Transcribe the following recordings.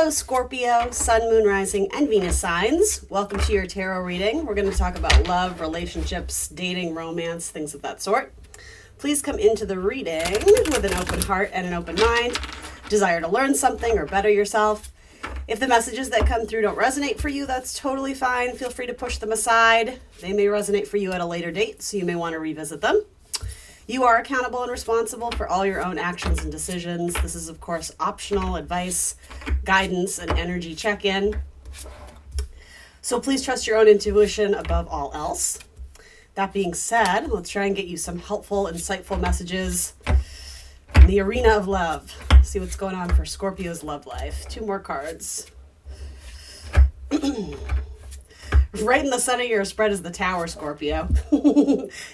Hello, Scorpio, Sun, Moon, Rising, and Venus signs. Welcome to your tarot reading. We're going to talk about love, relationships, dating, romance, things of that sort. Please come into the reading with an open heart and an open mind, desire to learn something or better yourself. If the messages that come through don't resonate for you, that's totally fine. Feel free to push them aside. They may resonate for you at a later date, so you may want to revisit them. You are accountable and responsible for all your own actions and decisions. This is, of course, optional advice, guidance, and energy check-in. So please trust your own intuition above all else. That being said, let's try and get you some helpful, insightful messages in the arena of love. See what's going on for Scorpio's love life. 2 more cards. Right in the center of your spread is the Tower, Scorpio.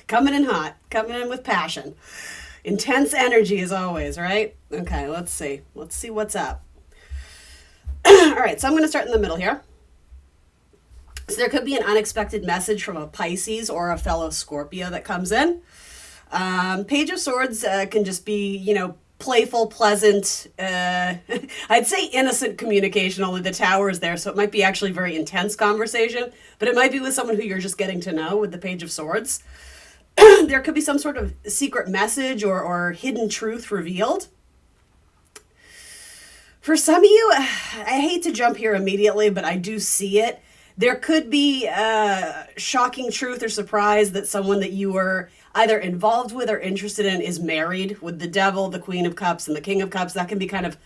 Coming in hot, coming in with passion. Intense energy as always, right? Okay, let's see. Let's see what's up. All right, so I'm going to start in the middle here. So there could be an unexpected message from a Pisces or a fellow Scorpio that comes in. Page of Swords can just be, playful, pleasant, I'd say innocent communication, only the Tower is there, so it might be actually very intense conversation, but it might be with someone who you're just getting to know with the Page of Swords. There could be some sort of secret message or hidden truth revealed. For some of you, I hate to jump here immediately, but I do see it. There could be shocking truth or surprise that someone that you were either involved with or interested in is married, with the Devil, the Queen of Cups, and the King of Cups. That can be kind of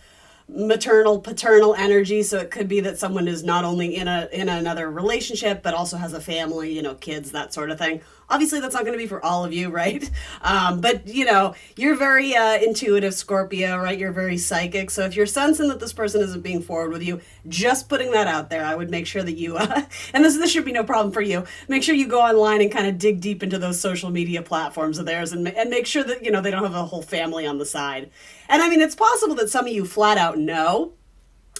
maternal, paternal energy. So it could be that someone is not only in another relationship, but also has a family, kids, that sort of thing. Obviously, that's not going to be for all of you, right? But, you're very intuitive, Scorpio, right? You're very psychic. So if you're sensing that this person isn't being forward with you, just putting that out there, I would make sure that you, and this should be no problem for you, make sure you go online and kind of dig deep into those social media platforms of theirs and make sure that, they don't have a whole family on the side. And I mean, it's possible that some of you flat out know.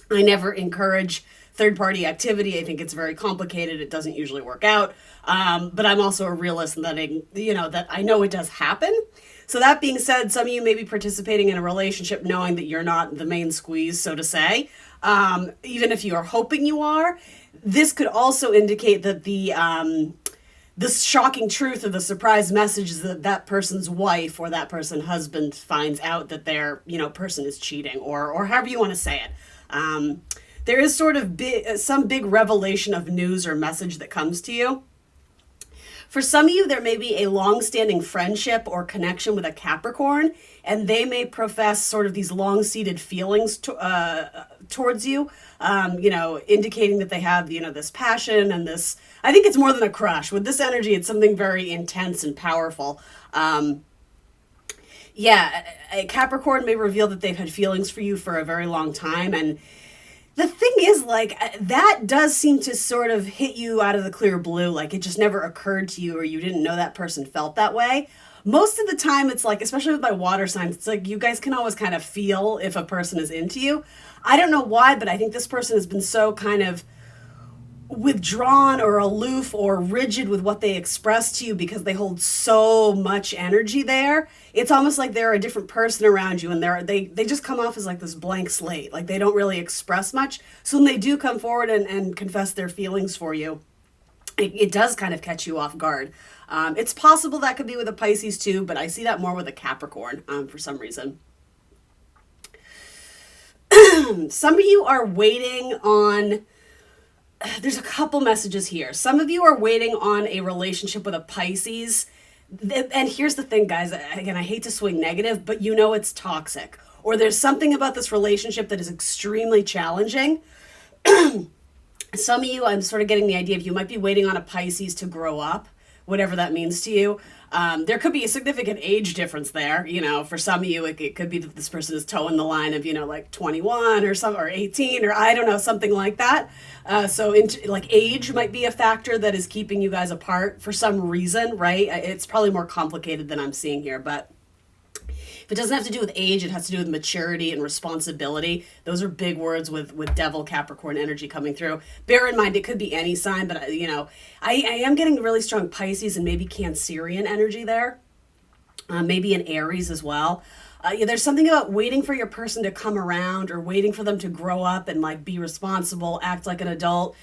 I never encourage third-party activity. I think it's very complicated. It doesn't usually work out. But I'm also a realist that that I know it does happen. So that being said, some of you may be participating in a relationship knowing that you're not the main squeeze, so to say. Even if you are hoping you are, this could also indicate that the shocking truth or the surprise message is that person's wife or that person's husband finds out that their person is cheating or however you want to say it. There is sort of some big revelation of news or message that comes to you. For some of you, there may be a long-standing friendship or connection with a Capricorn, and they may profess sort of these long-seated feelings towards you, indicating that they have, this passion and this, I think it's more than a crush. With this energy, it's something very intense and powerful. A Capricorn may reveal that they've had feelings for you for a very long time, and the thing is, that does seem to sort of hit you out of the clear blue. Like, it just never occurred to you or you didn't know that person felt that way. Most of the time, it's like, especially with my water signs, it's like you guys can always kind of feel if a person is into you. I don't know why, but I think this person has been so kind of withdrawn or aloof or rigid with what they express to you because they hold so much energy there. It's almost like they're a different person around you, and they just come off as like this blank slate. Like, they don't really express much. So when they do come forward and confess their feelings for you, it does kind of catch you off guard. It's possible that could be with a Pisces too, but I see that more with a Capricorn for some reason. Some of you are waiting on... There's a couple messages here. Some of you are waiting on a relationship with a Pisces. And here's the thing, guys. Again, I hate to swing negative, but it's toxic. Or there's something about this relationship that is extremely challenging. Some of you, I'm sort of getting the idea of you might be waiting on a Pisces to grow up, whatever that means to you. There could be a significant age difference there. For some of you, it could be that this person is towing the line of, like 21 or 18 or I don't know, something like that. So age might be a factor that is keeping you guys apart for some reason, right? It's probably more complicated than I'm seeing here, but if it doesn't have to do with age, it has to do with maturity and responsibility. Those are big words with Devil Capricorn energy coming through. Bear in mind, it could be any sign, but I am getting really strong Pisces and maybe Cancerian energy there. maybe an Aries as well. Yeah, there's something about waiting for your person to come around or waiting for them to grow up and like be responsible, act like an adult,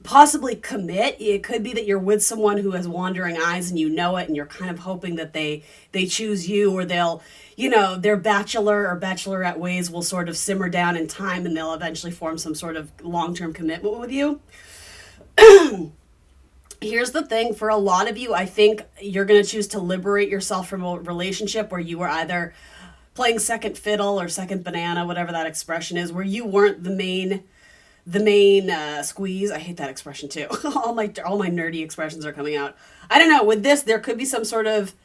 possibly commit. It could be that you're with someone who has wandering eyes and you know it, and you're kind of hoping that they choose you, or they'll, their bachelor or bachelorette ways will sort of simmer down in time and they'll eventually form some sort of long-term commitment with you. Here's the thing, for a lot of you, I think you're going to choose to liberate yourself from a relationship where you were either playing second fiddle or second banana, whatever that expression is, where you weren't the main squeeze. I hate that expression too. all my nerdy expressions are coming out. I don't know. With this, there could be some sort of,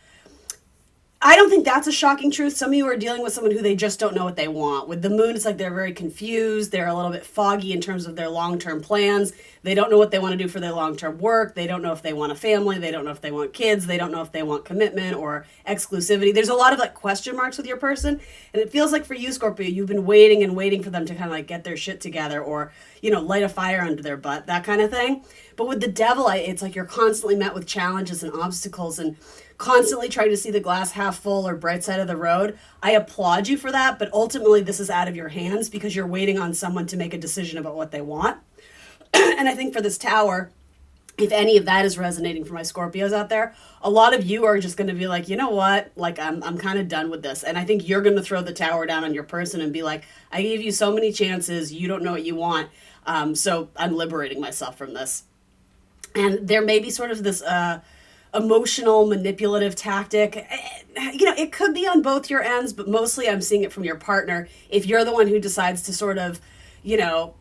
I don't think that's a shocking truth. Some of you are dealing with someone who they just don't know what they want. With the moon, it's like they're very confused. They're a little bit foggy in terms of their long-term plans. They don't know what they want to do for their long-term work. They don't know if they want a family. They don't know if they want kids. They don't know if they want commitment or exclusivity. There's a lot of like question marks with your person. And it feels like for you, Scorpio, you've been waiting and waiting for them to kind of like get their shit together, or, light a fire under their butt, that kind of thing. But with the devil, it's like you're constantly met with challenges and obstacles and constantly trying to see the glass half full or bright side of the road. I applaud you for that, but ultimately this is out of your hands because you're waiting on someone to make a decision about what they want. And I think for this tower, if any of that is resonating for my Scorpios out there, a lot of you are just going to be like, you know what? Like, I'm kind of done with this. And I think you're going to throw the tower down on your person and be like, I gave you so many chances. You don't know what you want. So I'm liberating myself from this. And there may be sort of this emotional, manipulative tactic. It could be on both your ends, but mostly I'm seeing it from your partner. If you're the one who decides to sort of,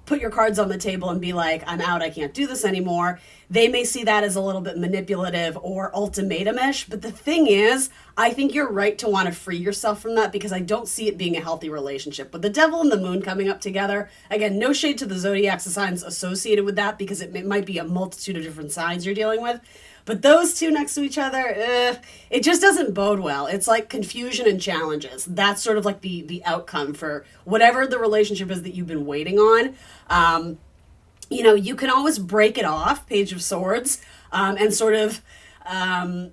put your cards on the table and be like, I'm out, I can't do this anymore, they may see that as a little bit manipulative or ultimatum-ish. But the thing is, I think you're right to want to free yourself from that, because I don't see it being a healthy relationship. But the devil and the moon coming up together, again, no shade to the zodiac signs associated with that, because it might be a multitude of different signs you're dealing with. But those two next to each other, it just doesn't bode well. It's like confusion and challenges. That's sort of like the outcome for whatever the relationship is that you've been waiting on. You can always break it off, Page of Swords, and sort of, I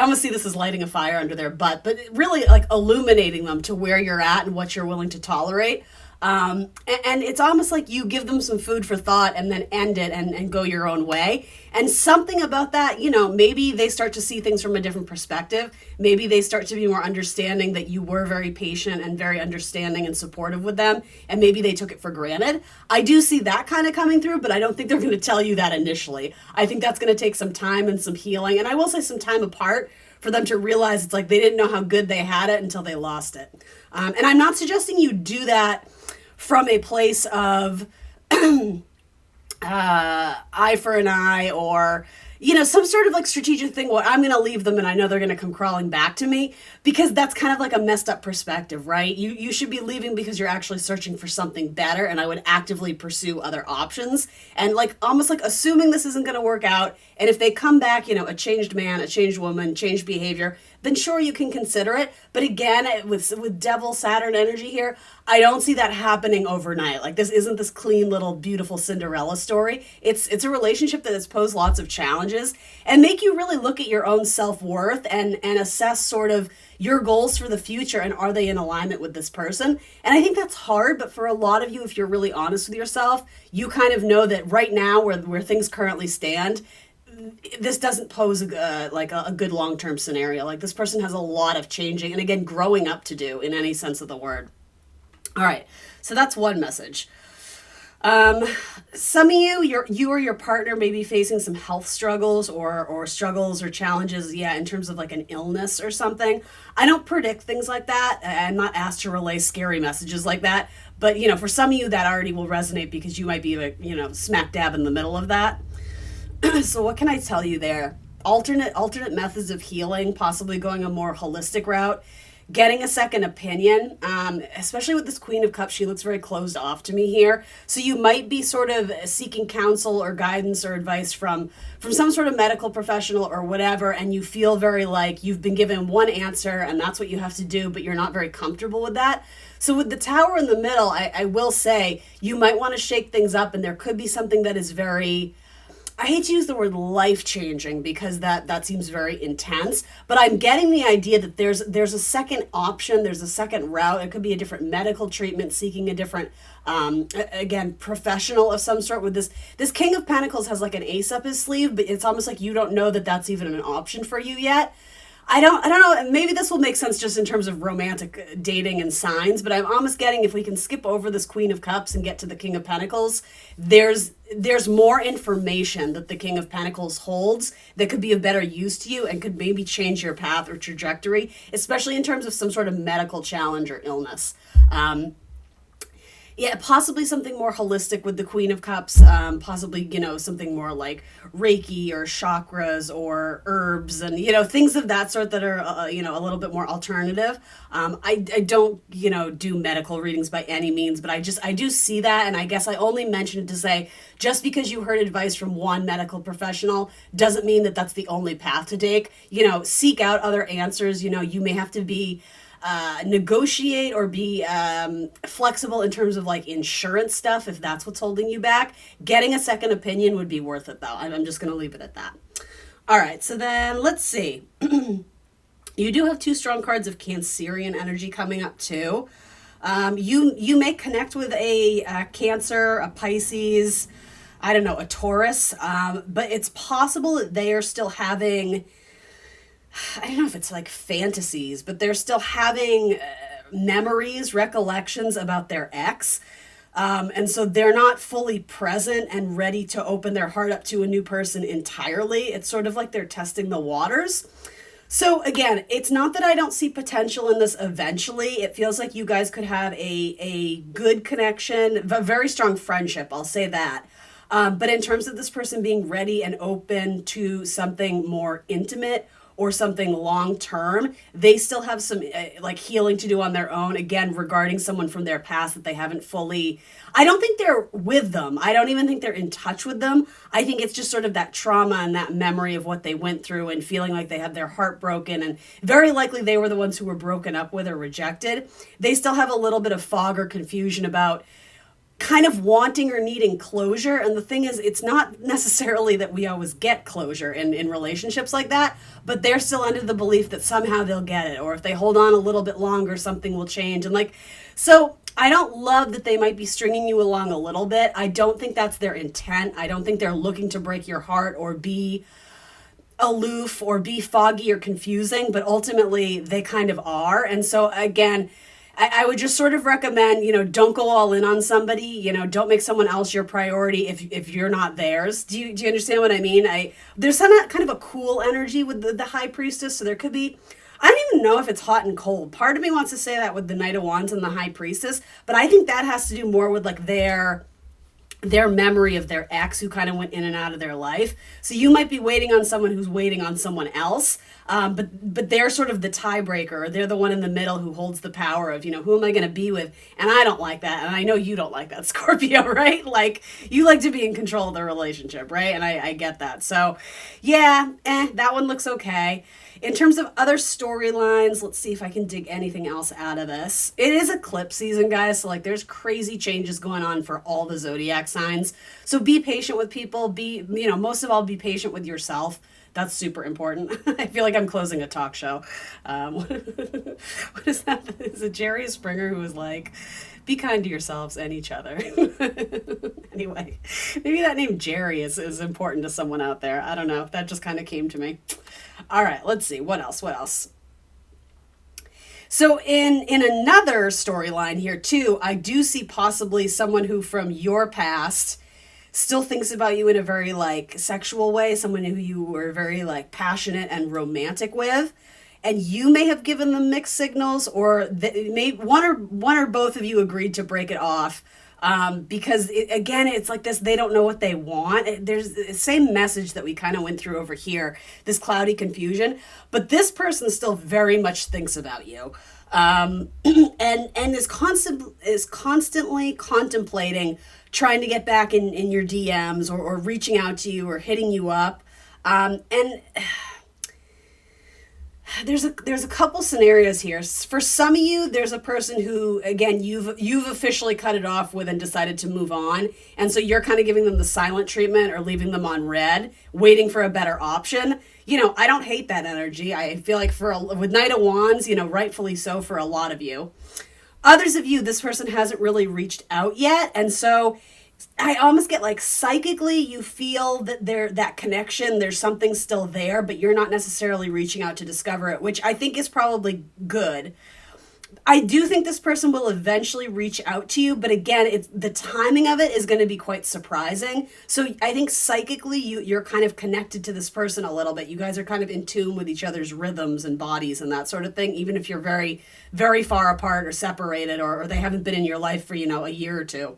almost see this as lighting a fire under their butt, but really like illuminating them to where you're at and what you're willing to tolerate. And it's almost like you give them some food for thought and then end it and go your own way. And something about that, maybe they start to see things from a different perspective. Maybe they start to be more understanding that you were very patient and very understanding and supportive with them. And maybe they took it for granted. I do see that kind of coming through, but I don't think they're going to tell you that initially. I think that's going to take some time and some healing. And I will say some time apart for them to realize it's like they didn't know how good they had it until they lost it. And I'm not suggesting you do that from a place of eye for an eye, or some sort of like strategic thing. Well, I'm going to leave them and I know they're going to come crawling back to me, because that's kind of like a messed up perspective, right? You should be leaving because you're actually searching for something better, and I would actively pursue other options, and like almost like assuming this isn't going to work out. And if they come back, a changed man, a changed woman, changed behavior, then sure, you can consider it. But again, with Devil Saturn energy here, I don't see that happening overnight. Like, this isn't this clean little beautiful Cinderella story. It's a relationship that has posed lots of challenges and make you really look at your own self-worth and assess sort of your goals for the future, and are they in alignment with this person? And I think that's hard, but for a lot of you, if you're really honest with yourself, you kind of know that right now, where things currently stand, this doesn't pose a good long-term scenario. Like, this person has a lot of changing and, again, growing up to do in any sense of the word. All right, so that's one message. Some of you or your partner may be facing some health struggles or struggles or challenges, in terms of like an illness or something. I don't predict things like that. I'm not asked to relay scary messages like that. But, for some of you, that already will resonate because you might be, smack dab in the middle of that. So what can I tell you there? Alternate methods of healing, possibly going a more holistic route. Getting a second opinion, especially with this Queen of Cups, she looks very closed off to me here. So you might be sort of seeking counsel or guidance or advice from some sort of medical professional or whatever, and you feel very like you've been given one answer and that's what you have to do, but you're not very comfortable with that. So with the Tower in the middle, I will say you might want to shake things up, and there could be something that is very I hate to use the word life-changing because that seems very intense, but I'm getting the idea that there's a second option, there's a second route. It could be a different medical treatment, seeking a different again, professional of some sort. With this King of Pentacles has like an ace up his sleeve, but it's almost like you don't know that that's even an option for you yet. I don't know, maybe this will make sense just in terms of romantic dating and signs, but I'm almost getting, if we can skip over this Queen of Cups and get to the King of Pentacles, there's more information that the King of Pentacles holds that could be of better use to you and could maybe change your path or trajectory, especially in terms of some sort of medical challenge or illness. Yeah, possibly something more holistic with the Queen of Cups, possibly, something more like Reiki or chakras or herbs and, things of that sort that are, a little bit more alternative. I don't, do medical readings by any means, but I do see that. And I guess I only mentioned it to say, just because you heard advice from one medical professional doesn't mean that that's the only path to take. Seek out other answers. You may have to be negotiate or be flexible in terms of like insurance stuff if that's what's holding you back. Getting a second opinion would be worth it though. I'm just going to leave it at that. All right, so then let's see. You do have two strong cards of Cancerian energy coming up too. You may connect with a Cancer, a Pisces, I don't know, a Taurus, but it's possible that they are still having, I don't know if it's like fantasies, but they're still having memories, recollections about their ex. And so they're not fully present and ready to open their heart up to a new person entirely. It's sort of like they're testing the waters. So again, it's not that I don't see potential in this eventually. It feels like you guys could have a good connection, a very strong friendship, I'll say that. But in terms of this person being ready and open to something more intimate or something long term, they still have some like healing to do on their own, again, regarding someone from their past that they haven't fully, I don't think they're with them. I don't even think they're in touch with them. I think it's just sort of that trauma and that memory of what they went through and feeling like they had their heart broken, and very likely they were the ones who were broken up with or rejected. They still have a little bit of fog or confusion about kind of wanting or needing closure. And the thing is, it's not necessarily that we always get closure in relationships like that, but they're still under the belief that somehow they'll get it, or if they hold on a little bit longer, something will change. And so I don't love that they might be stringing you along a little bit. I don't think that's their intent. I don't think they're looking to break your heart or be aloof or be foggy or confusing, but ultimately they kind of are. And so again, I would just sort of recommend, don't go all in on somebody, don't make someone else your priority if you're not theirs. Do you understand what I mean? There's some kind of a cool energy with the High Priestess. So there could be, I don't even know if it's hot and cold. Part of me wants to say that with the Knight of Wands and the High Priestess, but I think that has to do more with like their memory of their ex who kind of went in and out of their life. So you might be waiting on someone who's waiting on someone else. But they're sort of the tiebreaker. They're the one in the middle who holds the power of, who am I going to be with? And I don't like that. And I know you don't like that, Scorpio, right? Like, you like to be in control of the relationship, right? And I get that. So yeah, that one looks okay. In terms of other storylines, let's see if I can dig anything else out of this. It is eclipse season, guys. So there's crazy changes going on for all the zodiac signs. So be patient with people. Most of all, be patient with yourself. That's super important. I feel like I'm closing a talk show. What is that? Is it Jerry Springer who was like, be kind to yourselves and each other? Anyway, maybe that name Jerry is important to someone out there. I don't know. That just kind of came to me. All right, let's see. What else? So in another storyline here too, I do see possibly someone who from your past still thinks about you in a very sexual way, someone who you were very passionate and romantic with, and you may have given them mixed signals, or one or both of you agreed to break it off, because it's like this, they don't know what they want. There's the same message that we kind of went through over here, this cloudy confusion, but this person still very much thinks about you. And is constantly contemplating trying to get back in your DMs or reaching out to you or hitting you up. And There's a couple scenarios here. For some of you, there's a person who, again, you've officially cut it off with and decided to move on, and so you're kind of giving them the silent treatment or leaving them on red, waiting for a better option. I don't hate that energy. I feel like with Knight of Wands, rightfully so for a lot of you. Others of you, this person hasn't really reached out yet, and so I almost get like psychically you feel that that connection, there's something still there, but you're not necessarily reaching out to discover it, which I think is probably good. I do think this person will eventually reach out to you, but again, the timing of it is going to be quite surprising. So I think psychically you're kind of connected to this person a little bit. You guys are kind of in tune with each other's rhythms and bodies and that sort of thing, even if you're very, very far apart or separated or they haven't been in your life for, a year or two.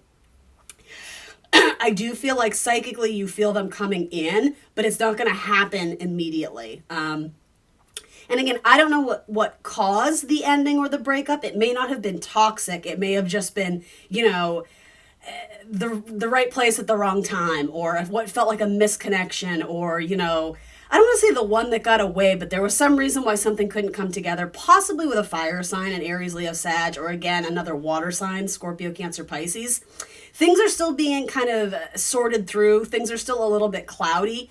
I do feel like psychically you feel them coming in, but it's not going to happen immediately. And again, I don't know what caused the ending or the breakup. It may not have been toxic. It may have just been, the right place at the wrong time, or what felt like a misconnection, or, I don't want to say the one that got away, but there was some reason why something couldn't come together, possibly with a fire sign, an Aries, Leo, Sag, or again, another water sign, Scorpio, Cancer, Pisces. Things are still being kind of sorted through. Things are still a little bit cloudy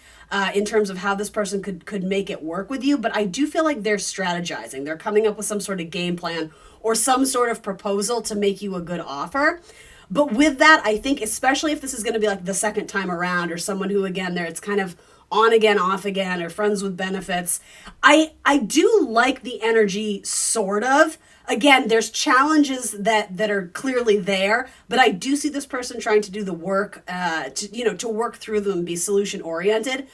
in terms of how this person could make it work with you. But I do feel like they're strategizing. They're coming up with some sort of game plan or some sort of proposal to make you a good offer. But with that, I think, especially if this is going to be like the second time around, or someone who, again, it's kind of on again, off again, or friends with benefits, I do like the energy, sort of. Again, there's challenges that are clearly there, but I do see this person trying to do the work, to work through them and be solution oriented.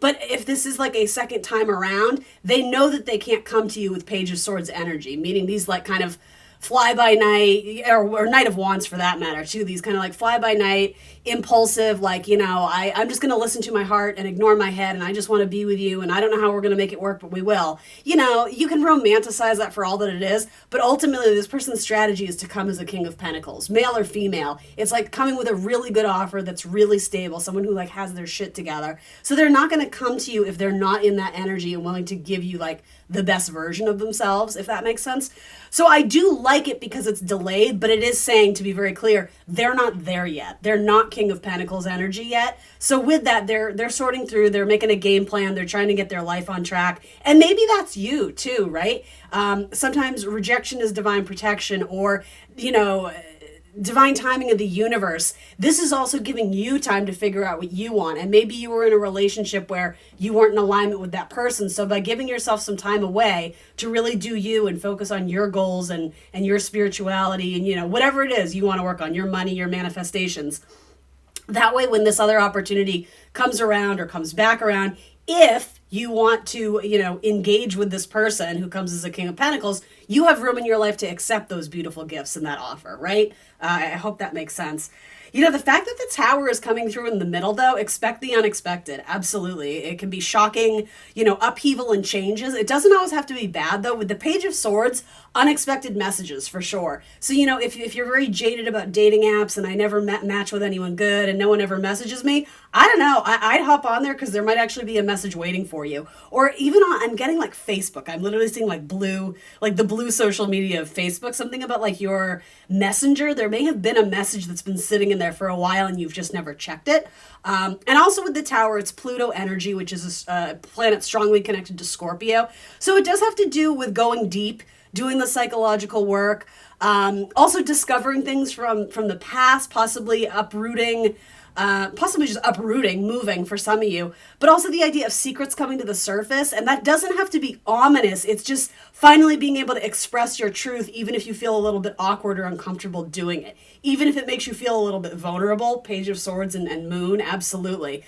But if this is like a second time around, they know that they can't come to you with Page of Swords energy, meaning these like kind of fly by night, or Knight of Wands for that matter too, these kind of like fly by night, impulsive, like, I'm just going to listen to my heart and ignore my head, and I just want to be with you, and I don't know how we're going to make it work, but we will. You can romanticize that for all that it is, but ultimately this person's strategy is to come as a King of Pentacles, male or female. It's like coming with a really good offer that's really stable, someone who like has their shit together. So they're not going to come to you if they're not in that energy and willing to give you like the best version of themselves, if that makes sense. So I do like it because it's delayed, but it is saying, to be very clear, they're not there yet. They're not King of Pentacles energy yet. So with that, they're sorting through, they're making a game plan, they're trying to get their life on track. And maybe that's you too, right? Sometimes rejection is divine protection, or, divine timing of the universe. This is also giving you time to figure out what you want. And maybe you were in a relationship where you weren't in alignment with that person. So by giving yourself some time away to really do you and focus on your goals and your spirituality and, whatever it is you want to work on, your money, your manifestations. That way, when this other opportunity comes around or comes back around, if you want to, engage with this person who comes as a King of Pentacles, you have room in your life to accept those beautiful gifts in that offer, right? I hope that makes sense. The fact that the Tower is coming through in the middle, though, expect the unexpected. Absolutely. It can be shocking, upheaval and changes. It doesn't always have to be bad, though. With the Page of Swords, unexpected messages for sure. So, if you're very jaded about dating apps and I never match with anyone good and no one ever messages me, I don't know. I'd hop on there because there might actually be a message waiting for you. Or even I'm getting like Facebook. I'm literally seeing like the blue social media of Facebook, something about like your messenger. There may have been a message that's been sitting in there for a while and you've just never checked it. And also with the Tower, it's Pluto energy, which is a planet strongly connected to Scorpio. So it does have to do with going deep, doing the psychological work, also discovering things from the past, possibly just uprooting, moving for some of you, but also the idea of secrets coming to the surface. And that doesn't have to be ominous. It's just finally being able to express your truth, even if you feel a little bit awkward or uncomfortable doing it. Even if it makes you feel a little bit vulnerable, Page of Swords and Moon, absolutely.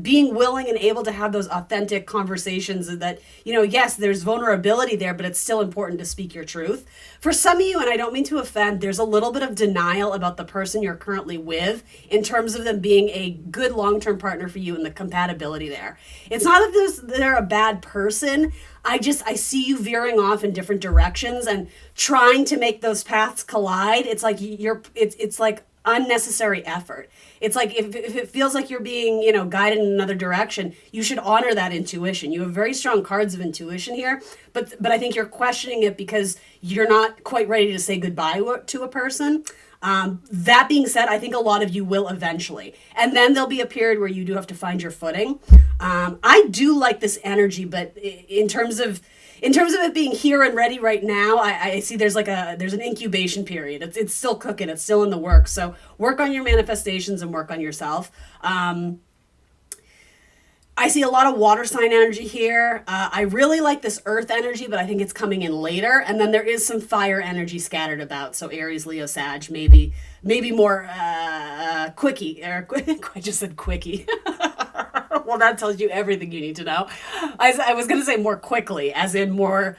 Being willing and able to have those authentic conversations that, yes, there's vulnerability there, but it's still important to speak your truth. For some of you, and I don't mean to offend, there's a little bit of denial about the person you're currently with in terms of them being a good long-term partner for you and the compatibility there. It's not that they're a bad person. I see you veering off in different directions and trying to make those paths collide. It's like it's like unnecessary effort. It's like if it feels like you're being, you know, guided in another direction, you should honor that intuition. You have very strong cards of intuition here, but I think you're questioning it because you're not quite ready to say goodbye to a person. That being said, I think a lot of you will eventually. And then there'll be a period where you do have to find your footing. I do like this energy, but in terms of it being here and ready right now, I see there's an incubation period. It's still cooking. It's still in the works. So work on your manifestations and work on yourself. I see a lot of water sign energy here. I really like this earth energy, but I think it's coming in later. And then there is some fire energy scattered about. So Aries, Leo, Sag, maybe more quickie. Or I just said quickie. Well, that tells you everything you need to know. I was going to say more quickly, as in more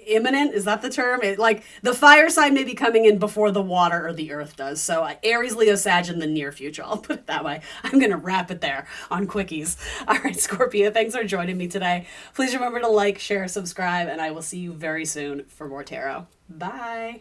imminent. Is that the term? Like the fire sign may be coming in before the water or the earth does. So Aries, Leo, Sag in the near future. I'll put it that way. I'm going to wrap it there on quickies. All right, Scorpio, thanks for joining me today. Please remember to like, share, subscribe, and I will see you very soon for more tarot. Bye.